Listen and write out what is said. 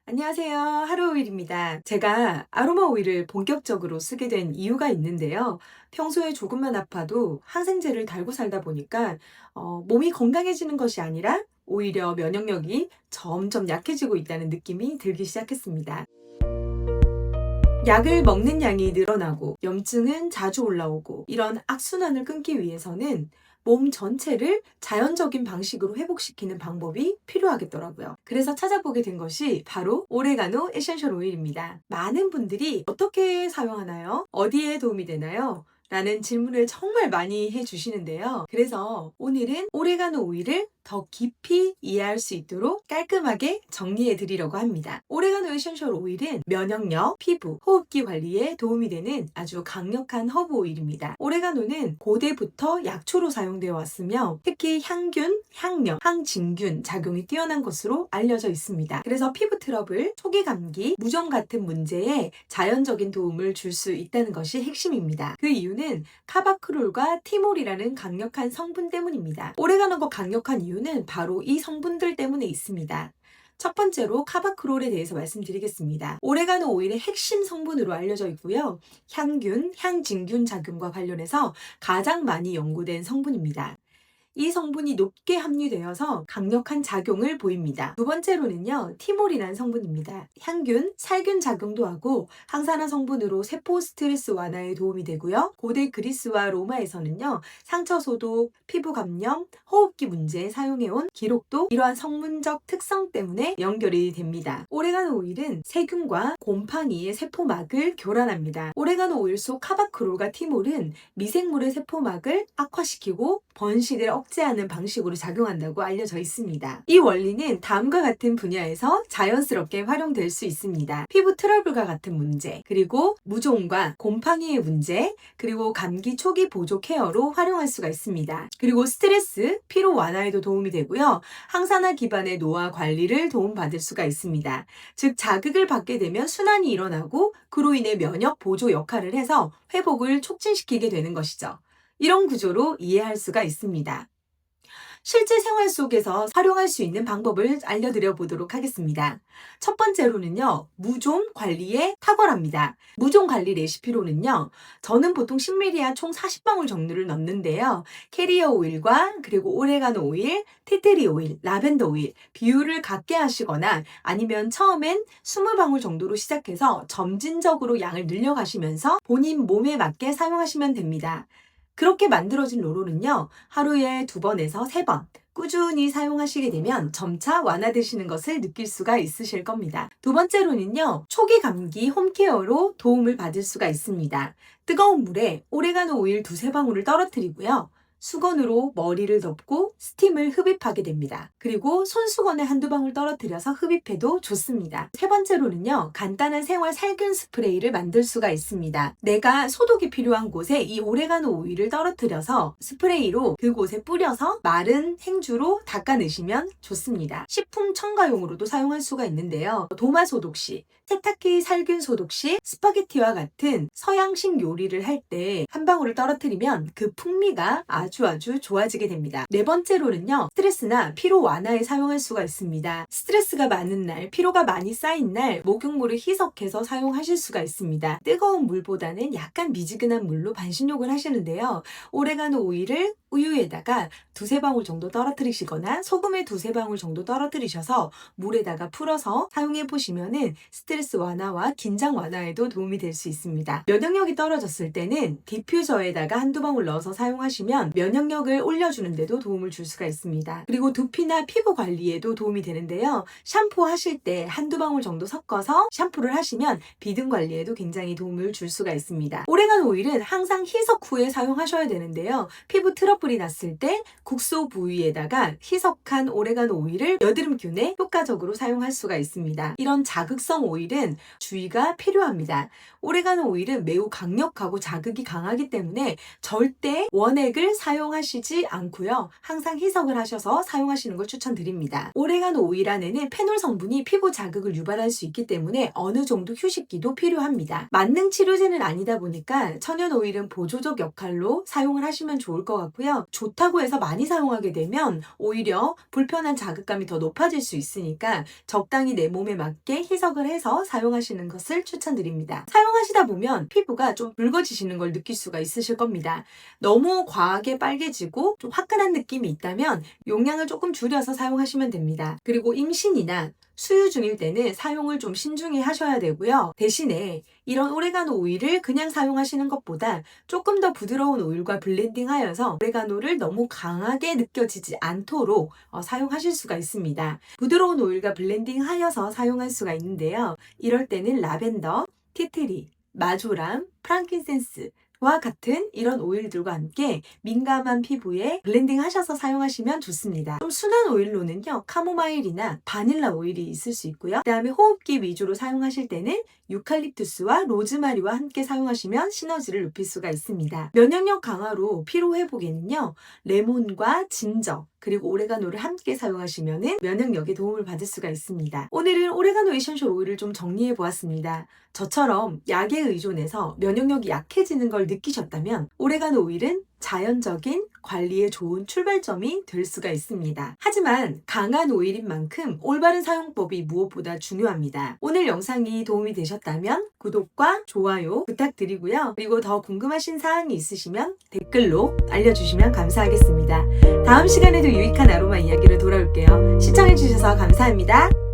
안녕하세요. 하루오일입니다. 제가 아로마 오일을 본격적으로 쓰게 된 이유가 있는데요. 평소에 조금만 아파도 항생제를 달고 살다 보니까 몸이 건강해지는 것이 아니라 오히려 면역력이 점점 약해지고 있다는 느낌이 들기 시작했습니다. 약을 먹는 양이 늘어나고 염증은 자주 올라오고 이런 악순환을 끊기 위해서는 몸 전체를 자연적인 방식으로 회복시키는 방법이 필요하겠더라고요. 그래서 찾아보게 된 것이 바로 오레가노 에센셜 오일입니다. 많은 분들이 어떻게 사용하나요? 어디에 도움이 되나요? 라는 질문을 정말 많이 해주시는데요. 그래서 오늘은 오레가노 오일을 더 깊이 이해할 수 있도록 깔끔하게 정리해 드리려고 합니다. 오레가노 에센셜 오일은 면역력, 피부, 호흡기 관리에 도움이 되는 아주 강력한 허브 오일입니다. 오레가노는 고대부터 약초로 사용되어 왔으며 특히 향균, 향력, 항진균 작용이 뛰어난 것으로 알려져 있습니다. 그래서 피부 트러블, 초기 감기, 무좀 같은 문제에 자연적인 도움을 줄 수 있다는 것이 핵심입니다. 그 이유는 카바크롤과 티몰이라는 강력한 성분 때문입니다. 오레가노가 강력한 이유는 바로 이 성분들 때문에 있습니다. 첫 번째로 카바크롤에 대해서 말씀드리겠습니다. 오레가노 오일의 핵심 성분으로 알려져 있고요. 향균, 향진균 작용과 관련해서 가장 많이 연구된 성분입니다. 이 성분이 높게 함유되어서 강력한 작용을 보입니다. 두 번째로는요, 티몰이라는 성분입니다. 향균, 살균 작용도 하고 항산화 성분으로 세포 스트레스 완화에 도움이 되고요. 고대 그리스와 로마에서는요, 상처 소독, 피부 감염, 호흡기 문제에 사용해온 기록도 이러한 성분적 특성 때문에 연결이 됩니다. 오레가노 오일은 세균과 곰팡이의 세포막을 교란합니다. 오레가노 오일 속 카바크롤과 티몰은 미생물의 세포막을 악화시키고 번식을 억제하는 방식으로 작용한다고 알려져 있습니다. 이 원리는 다음과 같은 분야에서 자연스럽게 활용될 수 있습니다. 피부 트러블과 같은 문제, 그리고 무좀과 곰팡이의 문제, 그리고 감기 초기 보조 케어로 활용할 수가 있습니다. 그리고 스트레스, 피로 완화에도 도움이 되고요. 항산화 기반의 노화 관리를 도움받을 수가 있습니다. 즉 자극을 받게 되면 순환이 일어나고 그로 인해 면역 보조 역할을 해서 회복을 촉진시키게 되는 것이죠. 이런 구조로 이해할 수가 있습니다. 실제 생활 속에서 활용할 수 있는 방법을 알려드려 보도록 하겠습니다. 첫 번째로는요, 무좀 관리에 탁월합니다. 무좀 관리 레시피로는요, 저는 보통 10ml와 총 40방울 정도를 넣는데요. 캐리어 오일과 그리고 오레가노 오일, 티트리 오일, 라벤더 오일, 비율을 같게 하시거나 아니면 처음엔 20방울 정도로 시작해서 점진적으로 양을 늘려가시면서 본인 몸에 맞게 사용하시면 됩니다. 그렇게 만들어진 롤롤은요, 하루에 2번에서 3번 꾸준히 사용하시게 되면 점차 완화되시는 것을 느낄 수가 있으실 겁니다. 두 번째로는요, 초기 감기 홈케어로 도움을 받을 수가 있습니다. 뜨거운 물에 오레가노 오일 2~3방울을 떨어뜨리고요. 수건으로 머리를 덮고 스팀을 흡입하게 됩니다. 그리고 손수건에 1~2방울 떨어뜨려서 흡입해도 좋습니다. 세 번째로는요, 간단한 생활 살균 스프레이를 만들 수가 있습니다. 내가 소독이 필요한 곳에 이 오레가노 오일을 떨어뜨려서 스프레이로 그곳에 뿌려서 마른 행주로 닦아내시면 좋습니다. 식품 첨가용으로도 사용할 수가 있는데요. 도마 소독 시, 세탁기 살균 소독 시, 스파게티와 같은 서양식 요리를 할 때 한 방울을 떨어뜨리면 그 풍미가 아주 좋아지게 됩니다. 네 번째로는요, 스트레스나 피로 완화에 사용할 수가 있습니다. 스트레스가 많은 날, 피로가 많이 쌓인 날 목욕물을 희석해서 사용하실 수가 있습니다. 뜨거운 물보다는 약간 미지근한 물로 반신욕을 하시는데요. 오레가노 오일을 우유에다가 2~3방울 정도 떨어뜨리시거나 소금에 2~3방울 정도 떨어뜨리셔서 물에다가 풀어서 사용해 보시면은 스트레스 완화와 긴장 완화에도 도움이 될 수 있습니다. 면역력이 떨어졌을 때는 디퓨저에다가 1~2방울 넣어서 사용하시면 면역력을 올려주는 데도 도움을 줄 수가 있습니다. 그리고 두피나 피부 관리에도 도움이 되는데요. 샴푸 하실 때 1~2방울 정도 섞어서 샴푸를 하시면 비듬 관리에도 굉장히 도움을 줄 수가 있습니다. 오레가노 오일은 항상 희석 후에 사용하셔야 되는데요. 피부 트러블이 났을 때 국소 부위에다가 희석한 오레가노 오일을 여드름균에 효과적으로 사용할 수가 있습니다. 이런 자극성 오일은 주의가 필요합니다. 오레가노 오일은 매우 강력하고 자극이 강하기 때문에 절대 원액을 사용하시지 않고요. 항상 희석을 하셔서 사용하시는 걸 추천드립니다. 오레가노 오일 안에는 페놀 성분이 피부 자극을 유발할 수 있기 때문에 어느 정도 휴식기도 필요합니다. 만능 치료제는 아니다 보니까 천연 오일은 보조적 역할로 사용을 하시면 좋을 것 같고요. 좋다고 해서 많이 사용하게 되면 오히려 불편한 자극감이 더 높아질 수 있으니까 적당히 내 몸에 맞게 희석을 해서 사용하시는 것을 추천드립니다. 사용하시다 보면 피부가 좀 붉어지시는 걸 느낄 수가 있으실 겁니다. 너무 과하게 빨개지고 좀 화끈한 느낌이 있다면 용량을 조금 줄여서 사용하시면 됩니다. 그리고 임신이나 수유 중일 때는 사용을 좀 신중히 하셔야 되고요. 대신에 이런 오레가노 오일을 그냥 사용하시는 것보다 조금 더 부드러운 오일과 블렌딩하여서 오레가노를 너무 강하게 느껴지지 않도록 사용하실 수가 있습니다. 부드러운 오일과 블렌딩하여서 사용할 수가 있는데요. 이럴 때는 라벤더, 티트리, 마조람, 프랑킨센스 와 같은 이런 오일들과 함께 민감한 피부에 블렌딩 하셔서 사용하시면 좋습니다. 좀 순한 오일로는요, 카모마일이나 바닐라 오일이 있을 수 있고요. 그 다음에 호흡기 위주로 사용하실 때는 유칼립투스와 로즈마리와 함께 사용하시면 시너지를 높일 수가 있습니다. 면역력 강화로 피로 회복에는요, 레몬과 진저 그리고 오레가노를 함께 사용하시면 면역력에 도움을 받을 수가 있습니다. 오늘은 오레가노 에센셜 오일을 좀 정리해 보았습니다. 저처럼 약에 의존해서 면역력이 약해지는 걸 느끼셨다면 오레가노 오일은 자연적인 관리에 좋은 출발점이 될 수가 있습니다. 하지만 강한 오일인 만큼 올바른 사용법이 무엇보다 중요합니다. 오늘 영상이 도움이 되셨다면 구독과 좋아요 부탁드리고요. 그리고 더 궁금하신 사항이 있으시면 댓글로 알려주시면 감사하겠습니다. 다음 시간에도 유익한 아로마 이야기로 돌아올게요. 시청해주셔서 감사합니다.